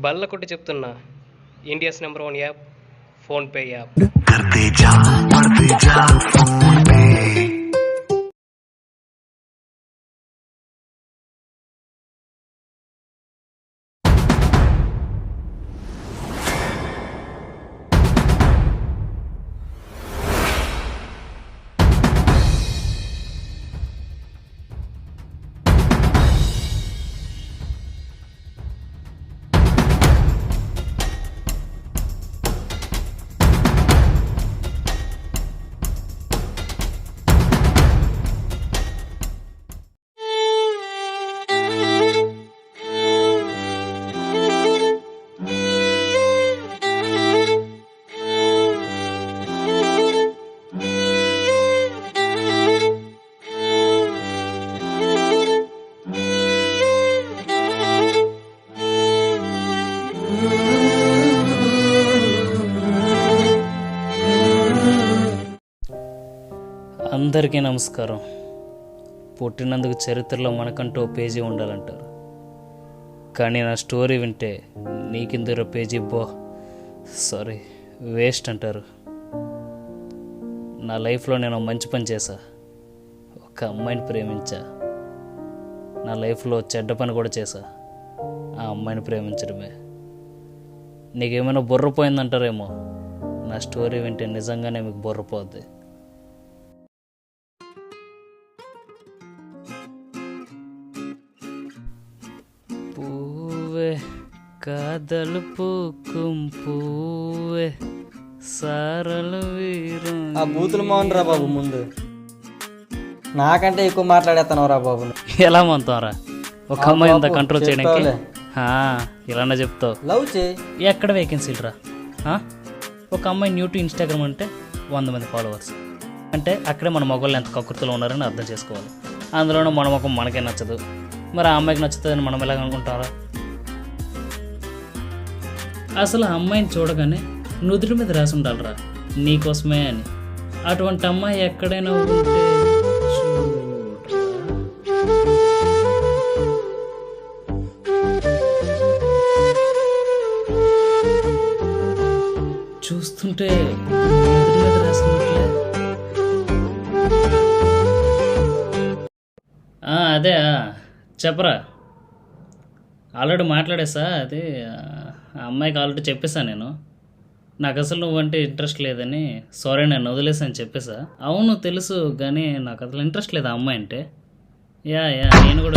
బల్ల కొట్టి చెప్తున్నా, India's number 1 app PhonePe app. అందరికీ నమస్కారం. పుట్టినందుకు చరిత్రలో మనకంటూ పేజీ ఉండాలంటారు, కానీ నా స్టోరీ వింటే నీకిందరో పేజీ వేస్ట్ అంటారు. నా లైఫ్లో నేను మంచి పని చేశా, ఒక అమ్మాయిని ప్రేమించా. నా లైఫ్లో చెడ్డ పని కూడా చేశా, ఆ అమ్మాయిని ప్రేమించడమే. నీకేమైనా బుర్రపోయిందంటారేమో, నా స్టోరీ వింటే నిజంగానే మీకు బుర్రపోద్ది. పూవే కాదలు పూవే సారలు వీరం. ఆ బూతులు మౌన్ రా బాబు, ముందు నాకంటే ఎక్కువ మాట్లాడేస్తాను రా బాబు. ఎలా మంతారా ఒక అమ్మాయి అంతా కంట్రోల్ చేయడానికి? ఇలానే చెప్తావు. లవ్ చే ఎక్కడ వేకెన్సీలు రా? ఒక అమ్మాయి న్యూ టు ఇన్స్టాగ్రామ్ అంటే 100 మంది ఫాలోవర్స్ అంటే అక్కడే మన మొగళ్ళు ఎంత కకృతిలో ఉన్నారని అర్థం చేసుకోవాలి. అందులోనూ మన ముఖం మనకే నచ్చదు, మరి ఆ అమ్మాయికి నచ్చుతుందని మనం ఎలాగ అనుకుంటారా? అసలు ఆ అమ్మాయిని చూడగానే నుదుటి మీద రాసి ఉండాలిరా నీకోసమే అని. అటువంటి అమ్మాయి ఎక్కడైనా ఉంటే చూస్తుంటే నుదుటి మీద రాసినట్లే. అదే చెప్పరా, ఆల్రెడీ మాట్లాడేసా. అది ఆ అమ్మాయికి ఆల్రెడీ చెప్పేసా నేను, నాకు అసలు నువ్వంటే ఇంట్రెస్ట్ లేదని. సారీ, నేను వదిలేసాను చెప్పేసా. అవును తెలుసు, కానీ నాకు అసలు ఇంట్రెస్ట్ లేదు ఆ అమ్మాయి అంటే. నేను కూడా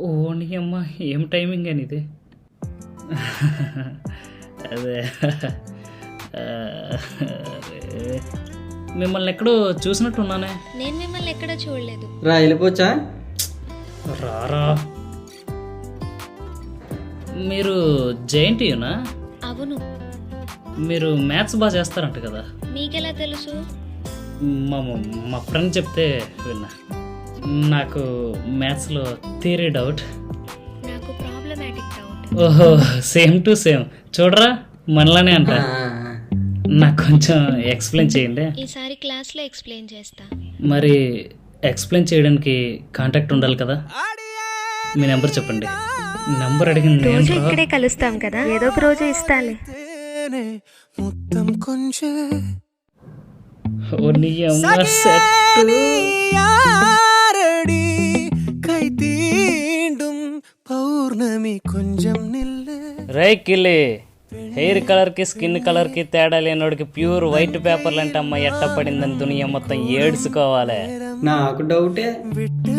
ఓని అమ్మ, ఏం టైమింగ్ అని ఇది. అదే మిమ్మల్ని ఎక్కడో చూసినట్టున్నానే. నేను మిమ్మల్ని ఎక్కడ చూడలేదు. రా వెళ్ళిపోవచ్చా? రారా, మీరు జేఎన్టీయూనా? అవును. మీరు మ్యాథ్స్ బాగా చేస్తారంట కదా. మీకెలా తెలుసు? మా ఫ్రెండ్ చెప్తే విన్నా. నాకు మ్యాథ్స్లో థియరీ డౌట్. నాకు ప్రాబ్లమాటిక్ డౌట్. ఓహో, సేమ్ టు సేమ్. చూడరా మనలానే అంట. నాకు కొంచెం ఎక్స్ప్లెయిన్ చేయండి. ఈసారి క్లాస్లో ఎక్స్ప్లెయిన్ చేస్తా. మరి ఎక్స్ప్లెయిన్ చేయడానికి కాంటాక్ట్ ఉండాలి కదా. మీ నెంబర్ చెప్పండి. నెంబర్ అడిగింది. రోజు ఇక్కడే కలుస్తాం కదా, ఏదో ఒక రోజు ఇస్తాలే. పౌర్ణమి కొంచెం రై కిల్లి, హెయిర్ కలర్కి స్కిన్ కలర్కి తేడా లేనోడికి ప్యూర్ వైట్ పేపర్లు అంటే అమ్మ ఎట్ట పడిందని దునియా మొత్తం ఏడ్చుకోవాలి. నాకు డౌటే.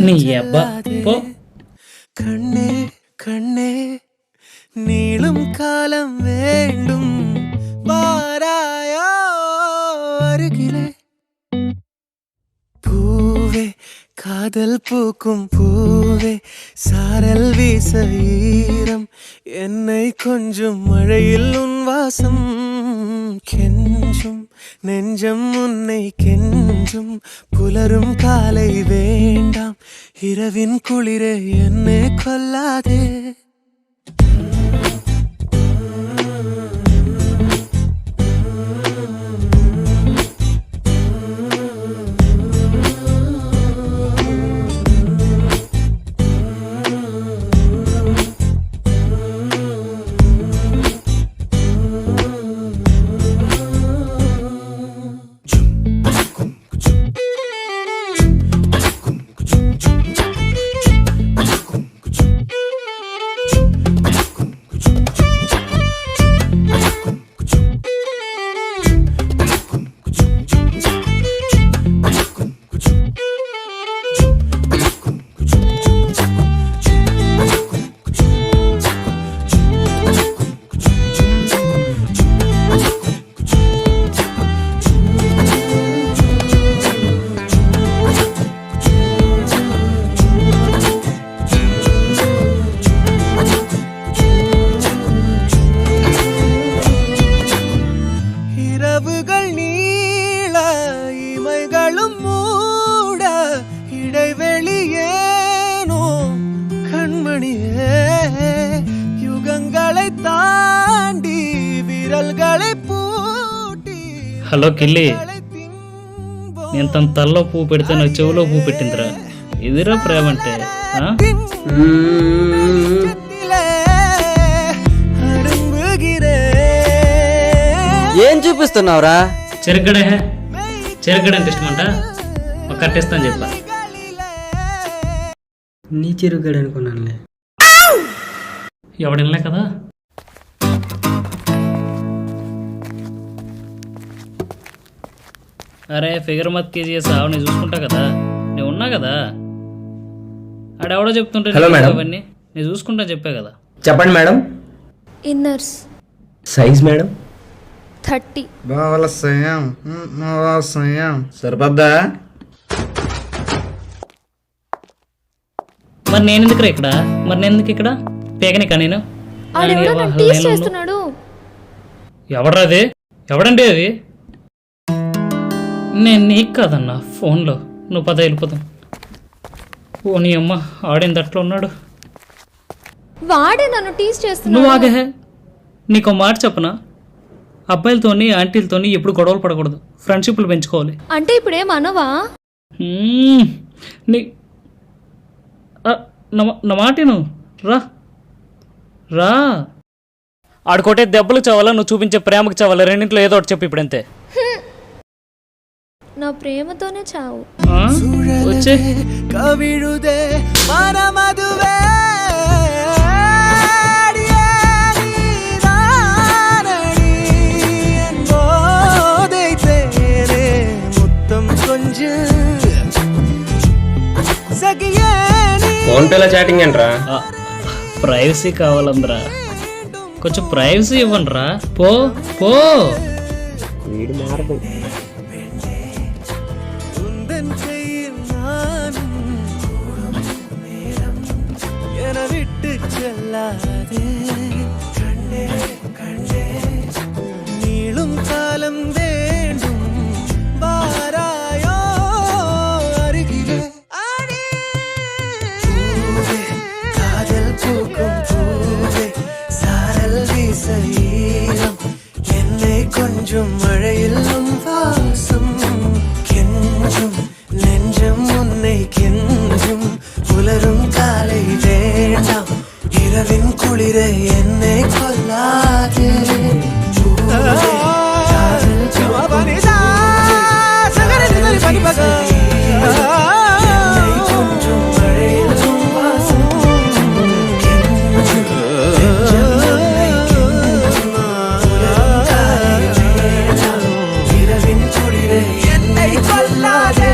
నీ అబ్బా పో. കണ്ണേ കണ്ണേ നീളും കാലം വേണ്ടും വാരായോ അരികിലെ പൂവേ കാതൽ പൂക്കും പൂവേ സാരൽ വീസ ஈரம் என்னை கொஞ்சம் மழையில் உன் வாசம் கெஞ்சும் நெஞ்சம் உன்னை கெஞ்சும் புலரும் காலை வேண்டாம் இரவின் குளிரே என்னை கொல்லாதே. హలో కిల్లి, నేను తన తల్లో పువ్వు పెడితే నాకు చెవులో పువ్వు పెట్టిందిరా. ఇదిరా ప్రేమ అంటే. ఆ? ఏం చూపిస్తున్నావురా? చెరగడే చెరగడంటే ఇష్టమంట, ఒక కట్టేస్తాను చెప్పా. నీ చెరుగడు అనుకున్నానులే. ఎవడినలే కదా. అరే ఫిగర్ మత్ కేజీ సావు, నేను చూసుకుంటా కదా, నేను ఉన్నా కదా. ఆడెవడో చెప్తుంటే హలో మేడం. అవన్నీ నేను చూసుకుంటా చెప్పా కదా. చెప్పండి మేడం. Inners size madam 30. బావల సయం సరిపోద్దా? మరి నేను ఎందుకు ఇక్కడ, మరి నేను ఎందుకు ఇక్కడ పేగనికా నేను? ఆడెవడో నన్ను టీస్ చేస్తున్నాడు. ఎవడ్రా అది? ఎవడండి అది? నేను నీకు కాదన్నా ఫోన్లో. నువ్వు పద వెళ్ళిపోతాం. ఓ నీ అమ్మ, ఆడేంది అట్లా ఉన్నాడు. వాడే నన్ను టీస్ నువ్వు చేస్తున్నాడు. ఆగే. నీకు మాట చెప్పనా, అబ్బాయిలతోని ఆంటీలతోని ఎప్పుడు గొడవలు పడకూడదు, ఫ్రెండ్షిప్లు పెంచుకోవాలి. అంటే ఇప్పుడు ఏమనవా? నీ నా మాటను రా రా. ఆడుకోటే దెబ్బలు చావాలా, నువ్వు చూపించే ప్రేమకు చావాలా, రెండింటిలో ఏదో ఒకటి చెప్పు ఇప్పుడంతే. నా ప్రేమతోనే చావు. వచ్చే ಕವಿಳುದೆ ಮನ ಮದುವೆ మొత్తం కొంచెం ఫోన్ పేలో చాటింగ్ ఏంట్రా? ప్రైవసీ కావాలందరా, కొంచెం ప్రైవసీ ఇవ్వండి రా. పో పో. వీడు మారదు. விட்டு செல்லாதே கண்ணே கண்ணே நீளும் காலம் வேண்டும் வாராயோ அருகிலே பூவே காதல் பூக்கும் பூவே சாரல் வீச ஈரம் என்னை கொஞ்சம் மழையில் உன் வாசம் கெஞ்சும் நெஞ்சம் உன்னை கெஞ்சும் புலரும் காலை வேண்டாம் இரவின் குளிரை என்னை கொல்லாதே இரவின் குளிரை என்னை கொல்லாதே.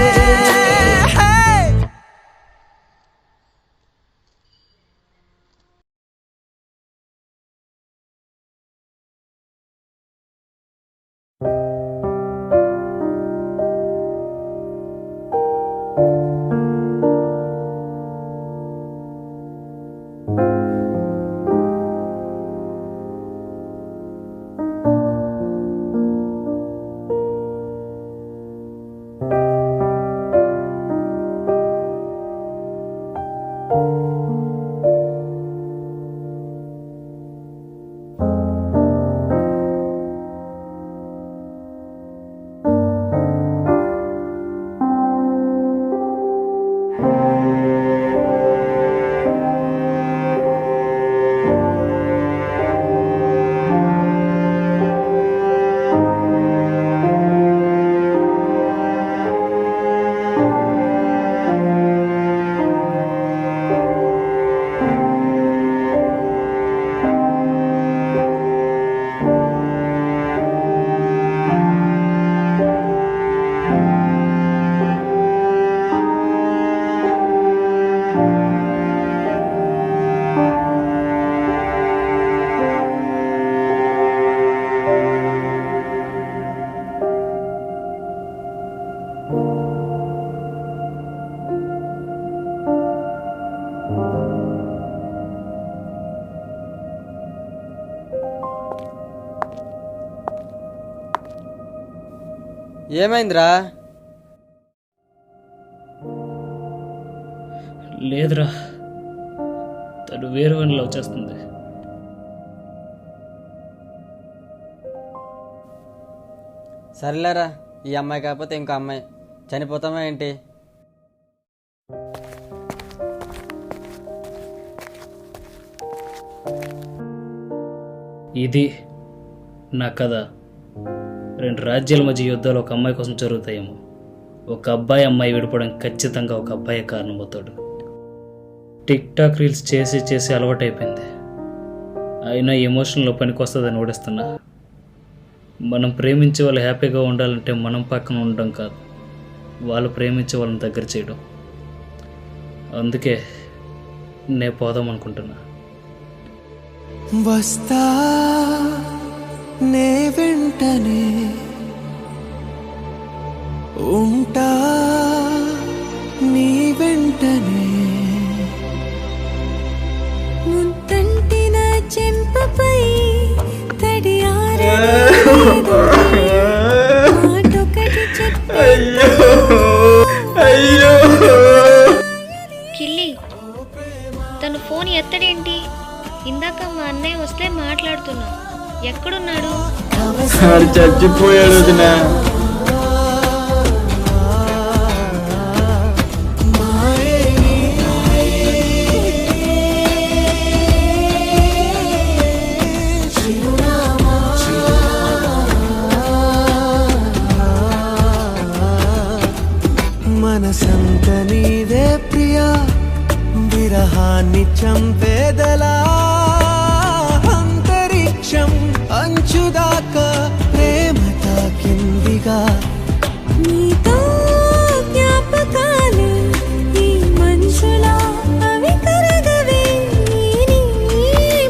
ఏమైందిరా? లేదురా, తను వేరే వాడిని లవ్ చేస్తుంది. సర్లేరా, ఈ అమ్మాయి కాకపోతే ఇంకో అమ్మాయి, చనిపోతామా ఏంటి? ఇది నా కథ. 2 రాజ్యాల మధ్య యుద్ధాలు ఒక అమ్మాయి కోసం జరుగుతాయేమో. ఒక అబ్బాయి అమ్మాయి విడిపోవడం ఖచ్చితంగా ఒక అబ్బాయి కారణమవుతాడు. టిక్ టాక్ రీల్స్ చేసి చేసి అలవాటైపోయింది. అయినా ఎమోషన్లో పనికి వస్తుందని ఓడిస్తున్నా. మనం ప్రేమించే వాళ్ళు హ్యాపీగా ఉండాలంటే మనం పక్కన ఉండడం కాదు, వాళ్ళు ప్రేమించే వాళ్ళని దగ్గర చేయడం. అందుకే నేను పోదాం అనుకుంటున్నా. వస్తా నే వెంటనే, ఉంటా నీ వెంటనే. ముద్దంటిన చెంపపై తడియారే మాటొకటి చెప్పే కిల్లి, తను ఫోన్ ఎత్తడేంటి? ఇందాక మా అన్నయ్య వస్తే మాట్లాడుతున్నా. ఎక్కడున్నాడు? చచ్చిపోయాడు వదినా. మనసంత నీదే ప్రియా, విరహాన్ని చంపేదలా. అంతరిక్షం అంచుదాకా ప్రేమ తాకిందిగా. నీతో జ్ఞాపకాలు ఈ మనుషులా అవి కరగవే. నీ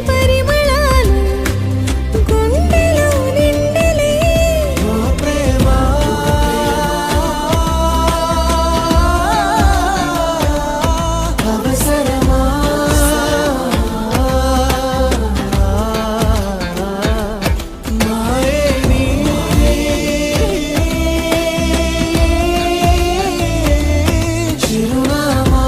పరిమళాలు గుండెలో నిండలే. ఓ ప్రేమ అవసరమా? మాయే నీదే చిరునామా.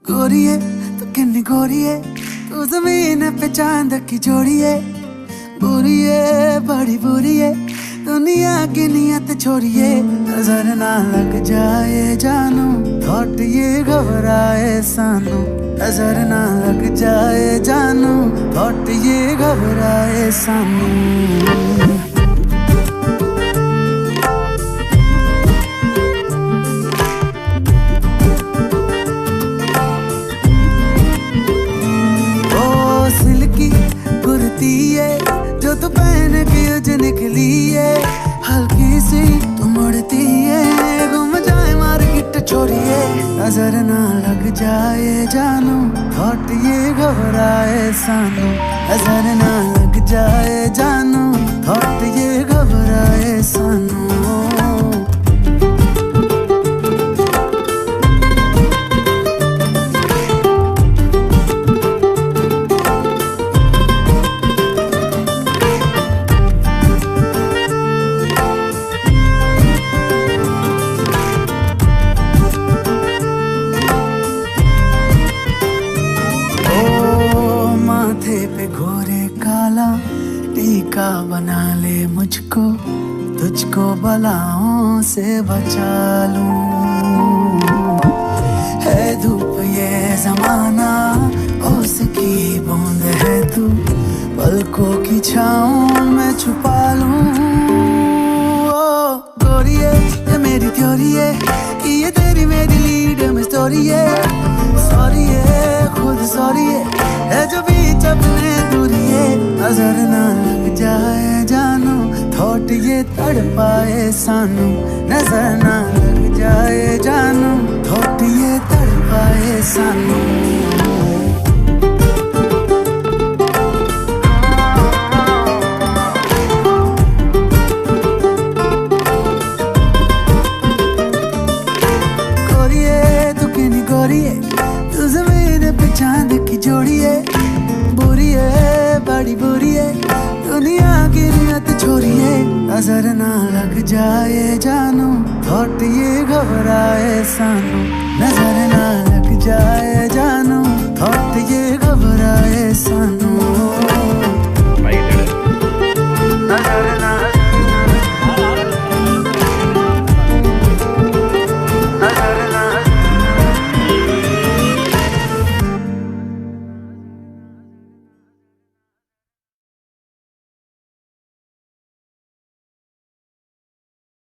गोरिए तू किन्नी गोरिए, तू जमीन पे चांद की जोड़िए. बुरिए बड़ी बुरिए, दुनिया की नियत छोड़िए. नजर ना लग जाए जानू, थॉट ये घबराए सानू. नजर ना लग जाए जानू, थॉट ये घबराए सानू. जो तू पहन के उज निकली है, हल्की सी तू मुड़ती है. घूम जाए मार्केट छोड़िए. नजर ना लग जाए जानू, थॉट ये घबराए सानू. नजर ना लग जाए जानू, थॉट ये घबराए सानू. टीका बना ले मुझको, तुझको बलाओं से बचा लूं. है धूप ये जमाना, उसकी बूंद है तू, जाऊं मैं छुपा लूं। ओ गोरी है ये मेरी थ्योरी है कि ये तेरी मेरी लीड में स्टोरी है। सॉरी है खुद सॉरी है जो बीच अपने दूरी है। नजर ना लग जाए जानू थॉट ये तड़पाए सानू। नजर ना लग जाए जानू थॉट ये तड़पाए सानू। तू ज़मीन पे चांद की जोड़ी है। बुरी है बड़ी बुरी है दुनिया की नियत छोरी है। नजर ना लग जाए जानू थॉट ये घबराए सानू। नजर ना लग जाए जानू थॉट ये घबराए सानू।